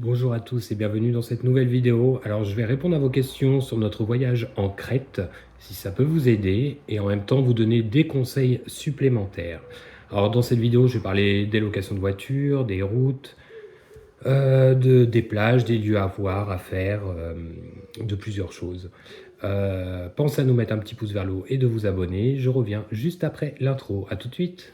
Bonjour à tous et bienvenue dans cette nouvelle vidéo. Alors je vais répondre à vos questions sur notre voyage en Crète, si ça peut vous aider, et en même temps vous donner des conseils supplémentaires. Alors dans cette vidéo, je vais parler des locations de voitures, des routes, des plages, des lieux à voir, à faire, de plusieurs choses. Pensez à nous mettre un petit pouce vers le haut et de vous abonner. Je reviens juste après l'intro. À tout de suite.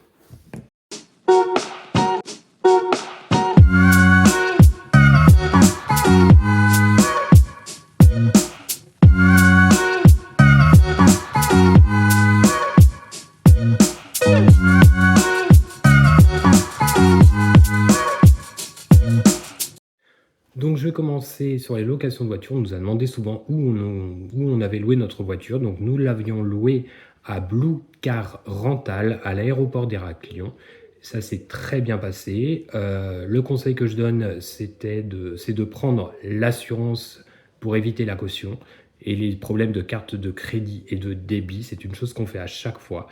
Donc je vais commencer sur les locations de voitures. On nous a demandé souvent où on avait loué notre voiture. Donc nous l'avions loué à Blue Car Rental à l'aéroport d'Héraklion. Ça s'est très bien passé. Le conseil que je donne, c'est de prendre l'assurance pour éviter la caution. Et les problèmes de carte de crédit et de débit, c'est une chose qu'on fait à chaque fois.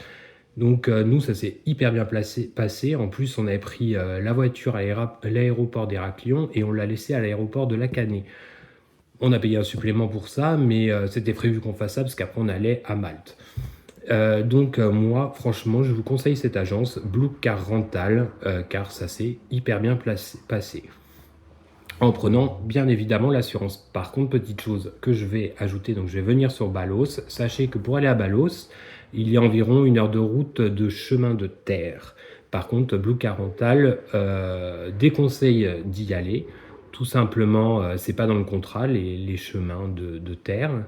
Donc nous, ça s'est hyper bien passé. En plus, on avait pris la voiture à l'aéroport d'Héraklion et on l'a laissée à l'aéroport de Lacanais. On a payé un supplément pour ça, mais c'était prévu qu'on fasse ça parce qu'après on allait à Malte. Moi, franchement, je vous conseille cette agence, Blue Car Rental, car ça s'est hyper bien passé. En prenant bien évidemment l'assurance. Par contre, petite chose que je vais ajouter, donc je vais venir sur Balos. Sachez que pour aller à Balos, il y a environ 1 heure de route de chemin de terre. Par contre, Blue Car Rental déconseille d'y aller. Tout simplement, c'est pas dans le contrat les chemins de terre.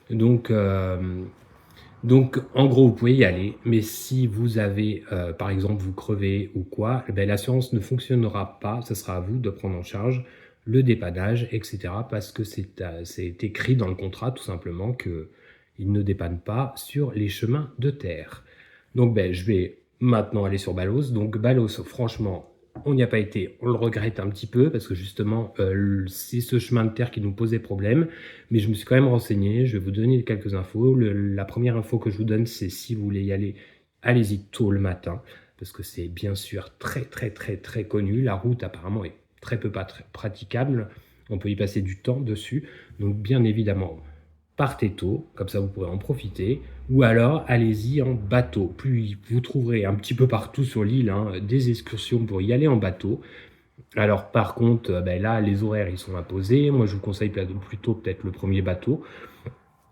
Donc, en gros, vous pouvez y aller, mais si vous avez, par exemple, vous crevez ou quoi, ben, l'assurance ne fonctionnera pas. Ce sera à vous de prendre en charge le dépannage, etc. Parce que c'est écrit dans le contrat, tout simplement, qu'il ne dépanne pas sur les chemins de terre. Donc, ben, je vais maintenant aller sur Balos. Donc, Balos, franchement, on n'y a pas été, on le regrette un petit peu parce que justement, c'est ce chemin de terre qui nous posait problème. Mais je me suis quand même renseigné, je vais vous donner quelques infos. La première info que je vous donne, c'est si vous voulez y aller, allez-y tôt le matin parce que c'est bien sûr très très très très connu. La route apparemment est très peu praticable. On peut y passer du temps dessus. Donc bien évidemment, partez tôt, comme ça vous pourrez en profiter, ou alors allez-y en bateau. Puis vous trouverez un petit peu partout sur l'île des excursions pour y aller en bateau. Alors par contre, ben là, les horaires ils sont imposés. Moi, je vous conseille plutôt peut-être le premier bateau.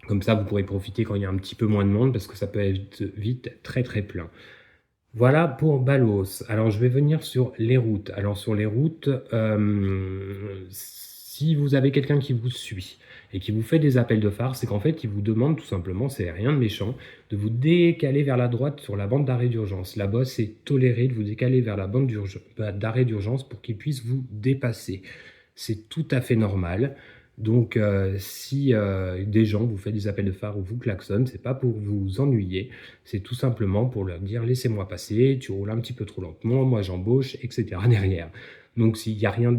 Comme ça, vous pourrez profiter quand il y a un petit peu moins de monde parce que ça peut être vite très très plein. Voilà pour Balos. Alors je vais venir sur les routes. Alors sur les routes, si vous avez quelqu'un qui vous suit et qui vous fait des appels de phare, c'est qu'en fait il vous demande tout simplement, c'est rien de méchant, de vous décaler vers la droite sur la bande d'arrêt d'urgence. Là-bas, c'est toléré de vous décaler vers la bande d'arrêt d'urgence pour qu'il puisse vous dépasser. C'est tout à fait normal. Donc, si des gens vous font des appels de phare ou vous klaxonnent, c'est pas pour vous ennuyer, c'est tout simplement pour leur dire laissez-moi passer, tu roules un petit peu trop lentement, moi j'embauche, etc. derrière. Donc, s'il n'y a rien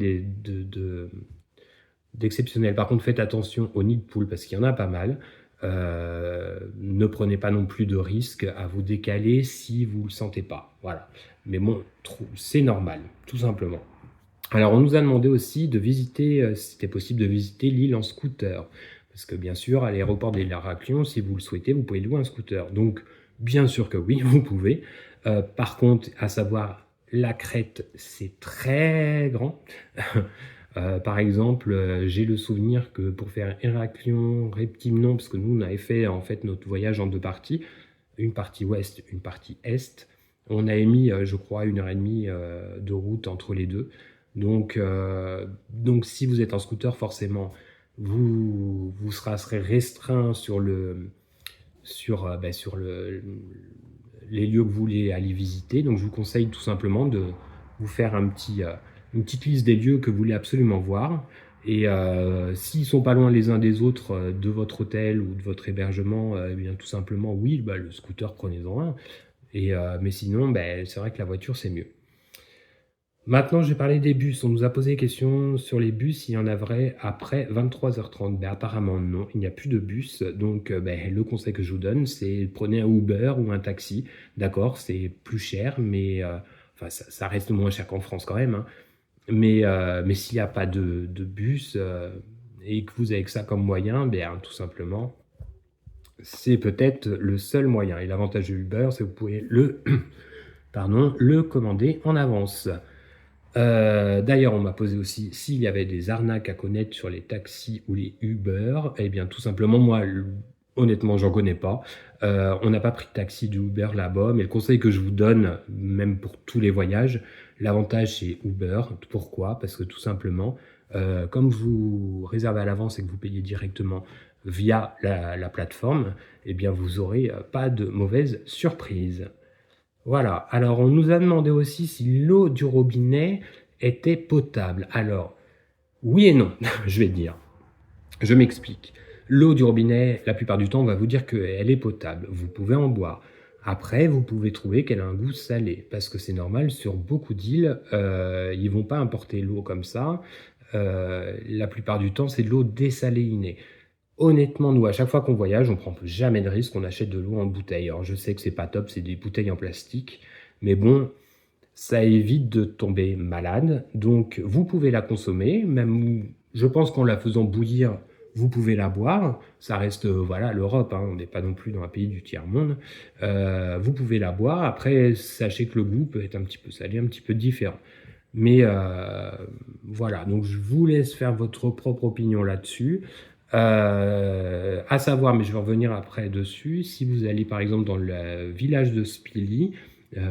d'exceptionnel. Par contre, faites attention aux nids de poules parce qu'il y en a pas mal. Ne prenez pas non plus de risques à vous décaler si vous ne le sentez pas. Voilà. Mais bon, c'est normal, tout simplement. Alors, on nous a demandé aussi de visiter, si c'était possible de visiter l'île en scooter. Parce que bien sûr, à l'aéroport d'Héraklion, si vous le souhaitez, vous pouvez louer un scooter. Donc, bien sûr que oui, vous pouvez. Par contre, à savoir, la Crète, c'est très grand. Par exemple, j'ai le souvenir que pour faire Héraklion, Reptimnon, parce que nous, on avait fait en fait notre voyage en 2 parties, une partie ouest, une partie est. On a mis, je crois, 1 heure et demie de route entre les deux. Donc si vous êtes en scooter, forcément, vous serez restreint sur les lieux que vous voulez aller visiter. Donc, je vous conseille tout simplement de vous faire une petite liste des lieux que vous voulez absolument voir. Et s'ils sont pas loin les uns des autres de votre hôtel ou de votre hébergement, eh bien tout simplement, oui, bah, le scooter, prenez-en un. Mais sinon, c'est vrai que la voiture, c'est mieux. Maintenant, je vais parler des bus. On nous a posé des questions sur les bus, s'il y en a vrai après 23h30. Apparemment, non, il n'y a plus de bus. Donc, le conseil que je vous donne, c'est prenez un Uber ou un taxi. D'accord, c'est plus cher, mais ça reste moins cher qu'en France quand même. Mais s'il n'y a pas de bus et que vous avez que ça comme moyen, bien, tout simplement, c'est peut-être le seul moyen. Et l'avantage de Uber, c'est que vous pouvez le commander en avance. D'ailleurs, on m'a posé aussi s'il y avait des arnaques à connaître sur les taxis ou les Uber. Eh bien, tout simplement, moi, honnêtement, j'en connais pas. On n'a pas pris de taxi du Uber là-bas, mais le conseil que je vous donne, même pour tous les voyages, l'avantage c'est Uber. Pourquoi? Parce que tout simplement, comme vous réservez à l'avance et que vous payez directement via la plateforme, eh bien, vous aurez pas de mauvaises surprises. Voilà. Alors, on nous a demandé aussi si l'eau du robinet était potable. Alors, oui et non, je vais dire. Je m'explique. L'eau du robinet, la plupart du temps, on va vous dire qu'elle est potable. Vous pouvez en boire. Après, vous pouvez trouver qu'elle a un goût salé, parce que c'est normal, sur beaucoup d'îles, ils vont pas importer l'eau comme ça. La plupart du temps, c'est de l'eau dessalénée. Honnêtement, nous, à chaque fois qu'on voyage, on prend jamais de risque, on achète de l'eau en bouteille. Alors, je sais que c'est pas top, c'est des bouteilles en plastique, mais bon, ça évite de tomber malade. Donc, vous pouvez la consommer, même, je pense qu'en la faisant bouillir, vous pouvez la boire. Ça reste, voilà, l'Europe, hein, on n'est pas non plus dans un pays du tiers-monde. Vous pouvez la boire. Après, sachez que le goût peut être un petit peu salé, un petit peu différent. Mais voilà, donc je vous laisse faire votre propre opinion là-dessus. À savoir, mais je vais revenir après dessus, si vous allez par exemple dans le village de Spilly,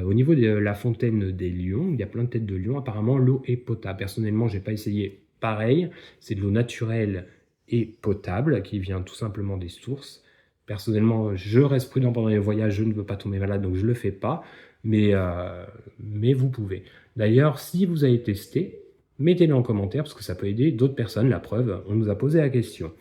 au niveau de la fontaine des lions, il y a plein de têtes de lions, apparemment l'eau est potable. Personnellement, j'ai pas essayé pareil, c'est de l'eau naturelle et potable qui vient tout simplement des sources. Personnellement, je reste prudent pendant les voyages, je ne veux pas tomber malade, donc je le fais pas, mais vous pouvez. D'ailleurs, si vous avez testé, mettez-le en commentaire parce que ça peut aider d'autres personnes. La preuve, on nous a posé la question.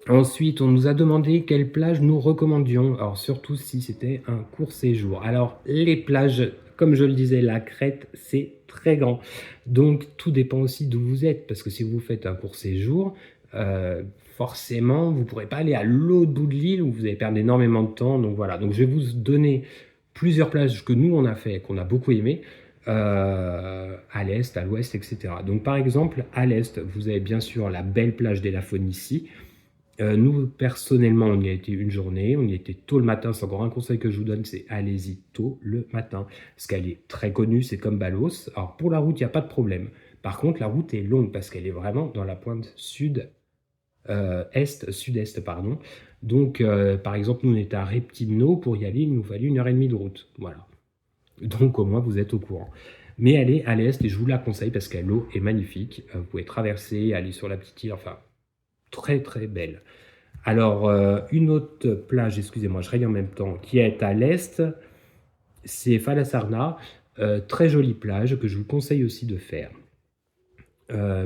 Ensuite, on nous a demandé quelle plage nous recommandions. Alors, surtout si c'était un court séjour. Alors, les plages, comme je le disais, la Crète, c'est très grand. Donc, tout dépend aussi d'où vous êtes. Parce que si vous faites un court séjour, forcément, vous ne pourrez pas aller à l'autre bout de l'île où vous allez perdre énormément de temps. Donc, voilà. Donc, je vais vous donner plusieurs plages que nous, on a fait, qu'on a beaucoup aimé. À l'est, à l'ouest, etc. Donc, par exemple, à l'est, vous avez bien sûr la belle plage des Lafonici. Nous, personnellement, on y a été une journée, on y était tôt le matin. C'est encore un conseil que je vous donne, c'est allez-y tôt le matin. Parce qu'elle est très connue, c'est comme Balos. Alors, pour la route, il n'y a pas de problème. Par contre, la route est longue parce qu'elle est vraiment dans la pointe sud-est, pardon. Donc, par exemple, nous, on était à Reptimno. Pour y aller, il nous fallait 1h30 de route. Voilà. Donc, au moins, vous êtes au courant. Mais elle est à l'est et je vous la conseille parce que l'eau est magnifique. Vous pouvez traverser, aller sur la petite île, enfin, très très belle. Alors, une autre plage, excusez-moi, je regarde en même temps, qui est à l'est, c'est Falasarna. Très jolie plage que je vous conseille aussi de faire.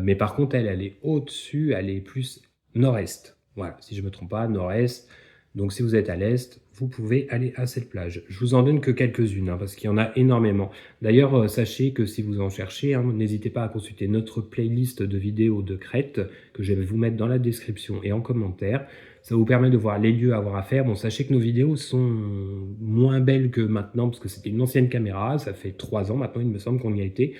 Mais par contre, elle est au-dessus, elle est plus nord-est. Voilà, si je ne me trompe pas, nord-est. Donc, si vous êtes à l'est, vous pouvez aller à cette plage. Je vous en donne que quelques-unes, hein, parce qu'il y en a énormément. D'ailleurs, sachez que si vous en cherchez, hein, n'hésitez pas à consulter notre playlist de vidéos de Crète, que je vais vous mettre dans la description et en commentaire. Ça vous permet de voir les lieux à avoir à faire. Bon, sachez que nos vidéos sont moins belles que maintenant, parce que c'était une ancienne caméra. Ça fait 3 ans maintenant, il me semble qu'on y a été.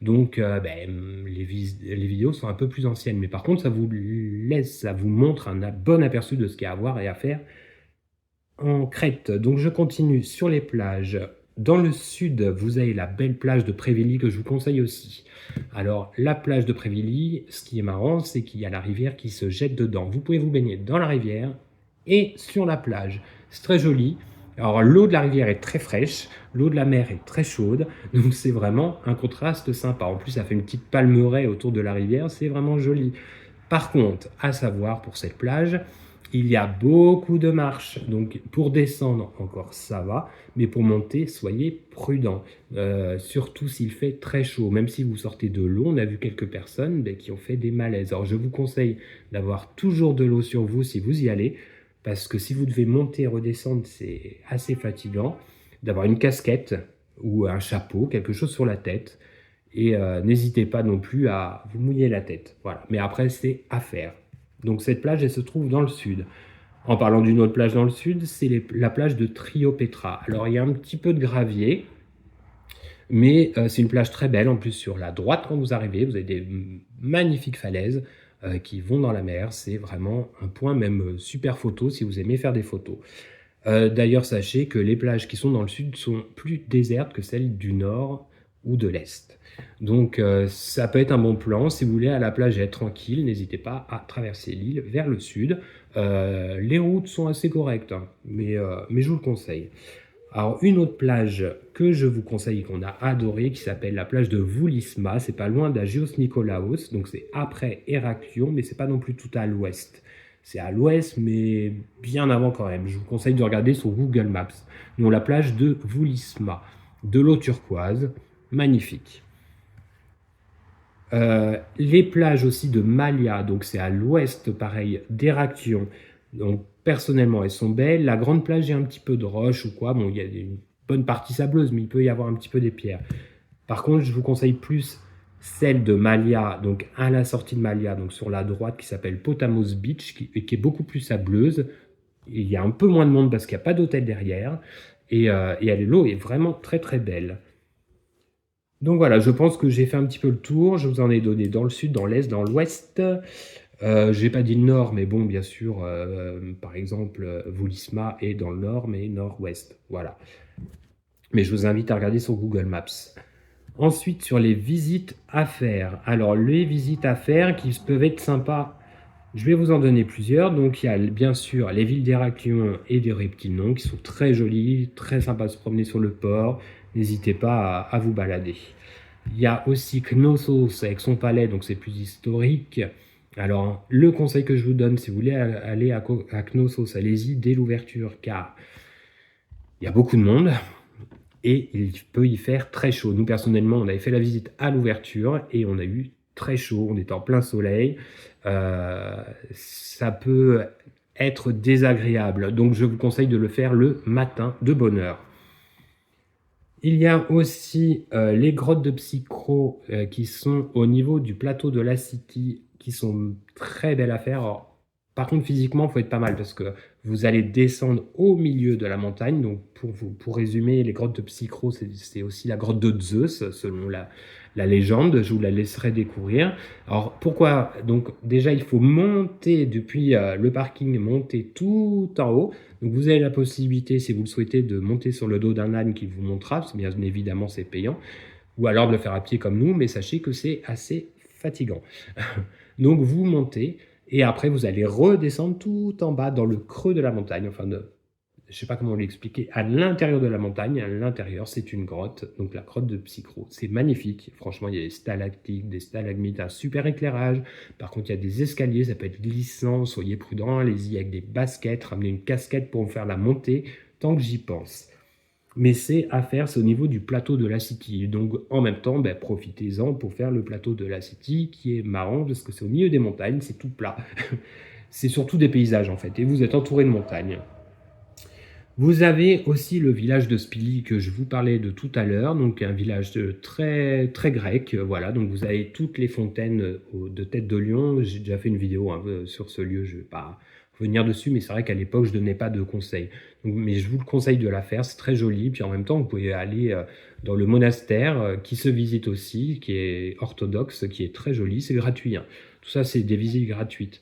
Donc, les vidéos sont un peu plus anciennes. Mais par contre, ça vous montre un bon aperçu de ce qu'il y a à voir et à faire en Crète. Donc, je continue sur les plages. Dans le sud, vous avez la belle plage de Prévilly que je vous conseille aussi. Alors, la plage de Prévilly, ce qui est marrant, c'est qu'il y a la rivière qui se jette dedans. Vous pouvez vous baigner dans la rivière et sur la plage. C'est très joli. Alors, l'eau de la rivière est très fraîche, l'eau de la mer est très chaude, donc c'est vraiment un contraste sympa. En plus, ça fait une petite palmeraie autour de la rivière, c'est vraiment joli. Par contre, à savoir pour cette plage, il y a beaucoup de marches, donc pour descendre encore ça va, mais pour monter, soyez prudent, surtout s'il fait très chaud. Même si vous sortez de l'eau, on a vu quelques personnes qui ont fait des malaises. Alors je vous conseille d'avoir toujours de l'eau sur vous si vous y allez, parce que si vous devez monter et redescendre, c'est assez fatigant, d'avoir une casquette ou un chapeau, quelque chose sur la tête, et n'hésitez pas non plus à vous mouiller la tête. Voilà. Mais après, c'est à faire. Donc cette plage, elle se trouve dans le sud. En parlant d'une autre plage dans le sud, c'est la plage de Triopetra. Alors il y a un petit peu de gravier, Mais c'est une plage très belle. En plus, sur la droite, quand vous arrivez, vous avez des magnifiques falaises qui vont dans la mer. C'est vraiment un point même super photo si vous aimez faire des photos. D'ailleurs, sachez que les plages qui sont dans le sud sont plus désertes que celles du nord ou de l'est. Donc ça peut être un bon plan. Si vous voulez à la plage et être tranquille, n'hésitez pas à traverser l'île vers le sud. Les routes sont assez correctes, hein, mais je vous le conseille. Alors une autre plage que je vous conseille, qu'on a adoré, qui s'appelle la plage de Voulisma, c'est pas loin d'Agios Nikolaos, donc c'est après Héraklion, mais c'est pas non plus tout à l'ouest. C'est à l'ouest, mais bien avant quand même. Je vous conseille de regarder sur Google Maps. Donc la plage de Voulisma, de l'eau turquoise, magnifique. Les plages aussi de Malia, donc c'est à l'ouest, pareil, d'Héraklion. Donc personnellement, elles sont belles. La grande plage, il y a un petit peu de roche ou quoi. Bon, il y a une bonne partie sableuse, mais il peut y avoir un petit peu des pierres. Par contre, je vous conseille plus celle de Malia, donc à la sortie de Malia, donc sur la droite, qui s'appelle Potamos Beach, qui est beaucoup plus sableuse. Il y a un peu moins de monde parce qu'il n'y a pas d'hôtel derrière. Et l'eau est vraiment très très belle. Donc voilà, je pense que j'ai fait un petit peu le tour. Je vous en ai donné dans le sud, dans l'est, dans l'ouest. J'ai pas dit le nord, mais bon, bien sûr, par exemple, Voulisma est dans le nord, mais nord-ouest. Voilà. Mais je vous invite à regarder sur Google Maps. Ensuite, sur les visites à faire. Alors, les visites à faire qui peuvent être sympas, je vais vous en donner plusieurs. Donc, il y a bien sûr les villes d'Héraklion et des Reptiles qui sont très jolies, très sympas de se promener sur le port. N'hésitez pas à vous balader. Il y a aussi Knossos avec son palais, donc c'est plus historique. Alors, le conseil que je vous donne, si vous voulez aller à Knossos, allez-y dès l'ouverture, car il y a beaucoup de monde et il peut y faire très chaud. Nous, personnellement, on avait fait la visite à l'ouverture et on a eu très chaud, on était en plein soleil. Ça peut être désagréable, donc je vous conseille de le faire le matin de bonne heure. Il y a aussi les grottes de Psychro qui sont au niveau du plateau de la City, qui sont très belles à faire. Alors, par contre, physiquement, il faut être pas mal parce que vous allez descendre au milieu de la montagne. Donc, pour résumer, les grottes de Psychro, c'est aussi la grotte de Zeus, selon la légende. Je vous la laisserai découvrir. Alors, pourquoi? Donc, déjà, il faut monter depuis le parking, monter tout en haut. Donc vous avez la possibilité, si vous le souhaitez, de monter sur le dos d'un âne qui vous montrera, parce que bien évidemment c'est payant, ou alors de le faire à pied comme nous, mais sachez que c'est assez fatigant. Donc vous montez, et après vous allez redescendre tout en bas dans le creux de la montagne, enfin je ne sais pas comment l'expliquer, à l'intérieur de la montagne, à l'intérieur c'est une grotte, donc la grotte de Psychro. C'est magnifique, franchement il y a des stalactites, des stalagmites, un super éclairage. Par contre il y a des escaliers, ça peut être glissant, soyez prudents, allez-y avec des baskets, ramenez une casquette pour faire la montée, tant que j'y pense. Mais c'est à faire, c'est au niveau du plateau de la City. Donc en même temps, profitez-en pour faire le plateau de la City, qui est marrant parce que c'est au milieu des montagnes, c'est tout plat. C'est surtout des paysages en fait, et vous êtes entouré de montagnes. Vous avez aussi le village de Spili que je vous parlais de tout à l'heure, donc un village très, très grec. Voilà, donc vous avez toutes les fontaines de Tête de Lion. J'ai déjà fait une vidéo sur ce lieu, je ne vais pas revenir dessus, mais c'est vrai qu'à l'époque, je ne donnais pas de conseils. Donc, mais je vous le conseille de la faire, c'est très joli. Puis en même temps, vous pouvez aller dans le monastère qui se visite aussi, qui est orthodoxe, qui est très joli, c'est gratuit, hein. Tout ça, c'est des visites gratuites.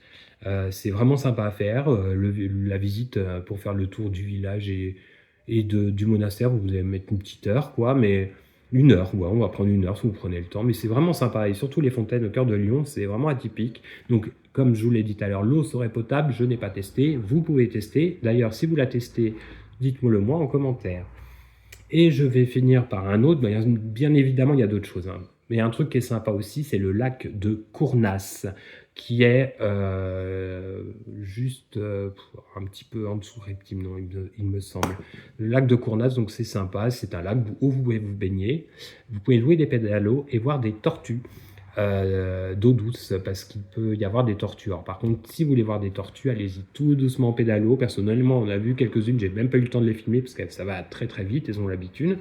C'est vraiment sympa à faire. La visite pour faire le tour du village et du monastère, vous allez mettre une petite heure, quoi, mais une heure, ouais, on va prendre une heure si vous prenez le temps. Mais c'est vraiment sympa. Et surtout les fontaines au cœur de Lyon, c'est vraiment atypique. Donc, comme je vous l'ai dit tout à l'heure, l'eau serait potable. Je n'ai pas testé. Vous pouvez tester. D'ailleurs, si vous la testez, dites-moi le moi en commentaire. Et je vais finir par un autre. Bien évidemment, il y a d'autres choses, hein. Mais un truc qui est sympa aussi, c'est le lac de Cournas, qui est juste un petit peu en dessous Reptile, non, il me semble. Le lac de Cournas, donc c'est sympa, c'est un lac où vous pouvez vous baigner, vous pouvez louer des pédalos et voir des tortues d'eau douce, parce qu'il peut y avoir des tortues. Alors, par contre, si vous voulez voir des tortues, allez-y tout doucement en pédalo. Personnellement, on a vu quelques-unes, j'ai même pas eu le temps de les filmer, parce que ça va très très vite, elles ont l'habitude.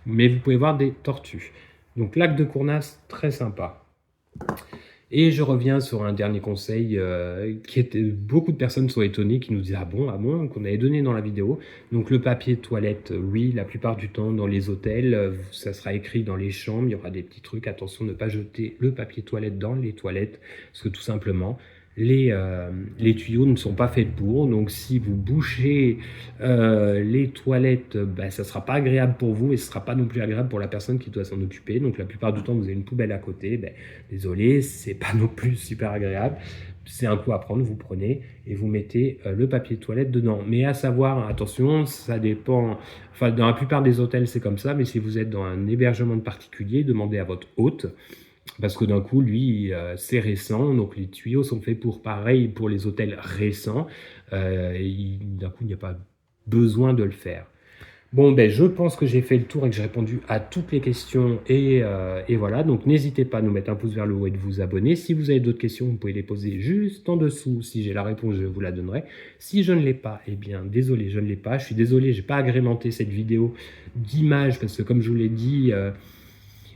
Mais vous pouvez voir des tortues. Donc lac de Cournas, très sympa. Et je reviens sur un dernier conseil qui était, beaucoup de personnes sont étonnées, qui nous disent ah bon, qu'on avait donné dans la vidéo. Donc le papier de toilette, oui, la plupart du temps dans les hôtels, ça sera écrit dans les chambres, il y aura des petits trucs, attention ne pas jeter le papier toilette dans les toilettes, parce que tout simplement, les tuyaux ne sont pas faits pour, donc si vous bouchez les toilettes, ben, ça ne sera pas agréable pour vous et ce ne sera pas non plus agréable pour la personne qui doit s'en occuper. Donc la plupart du temps, vous avez une poubelle à côté, ben, désolé, c'est pas non plus super agréable. C'est un coup à prendre, vous prenez et vous mettez le papier toilette dedans. Mais à savoir, attention, ça dépend, enfin dans la plupart des hôtels c'est comme ça, mais si vous êtes dans un hébergement de particulier, demandez à votre hôte. Parce que d'un coup, lui, c'est récent, donc les tuyaux sont faits pour pareil pour les hôtels récents. D'un coup, il n'y a pas besoin de le faire. Bon, ben, je pense que j'ai fait le tour et que j'ai répondu à toutes les questions. Et voilà, donc n'hésitez pas à nous mettre un pouce vers le haut et de vous abonner. Si vous avez d'autres questions, vous pouvez les poser juste en dessous. Si j'ai la réponse, je vous la donnerai. Si je ne l'ai pas, eh bien, désolé, je ne l'ai pas. Je suis désolé, je n'ai pas agrémenté cette vidéo d'images parce que comme je vous l'ai dit,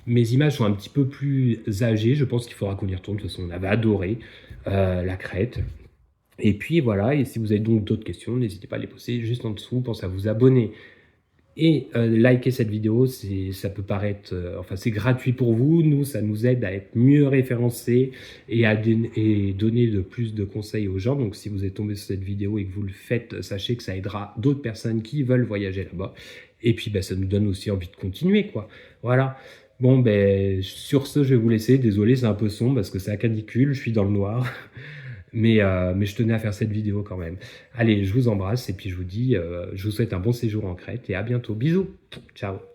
mes images sont un petit peu plus âgées. Je pense qu'il faudra qu'on y retourne. De toute façon, on avait adoré la crête. Et puis voilà, et si vous avez donc d'autres questions, n'hésitez pas à les poser juste en dessous. Pensez à vous abonner et liker cette vidéo. Ça peut paraître, enfin c'est gratuit pour vous. Nous, ça nous aide à être mieux référencés et à donner de plus de conseils aux gens. Donc si vous êtes tombé sur cette vidéo et que vous le faites, sachez que ça aidera d'autres personnes qui veulent voyager là-bas. Et puis ça nous donne aussi envie de continuer, quoi. Voilà. Bon, ben, sur ce, je vais vous laisser. Désolé, c'est un peu sombre parce que c'est la canicule, je suis dans le noir. Mais je tenais à faire cette vidéo quand même. Allez, je vous embrasse et puis je vous dis, je vous souhaite un bon séjour en Crète et à bientôt. Bisous, ciao.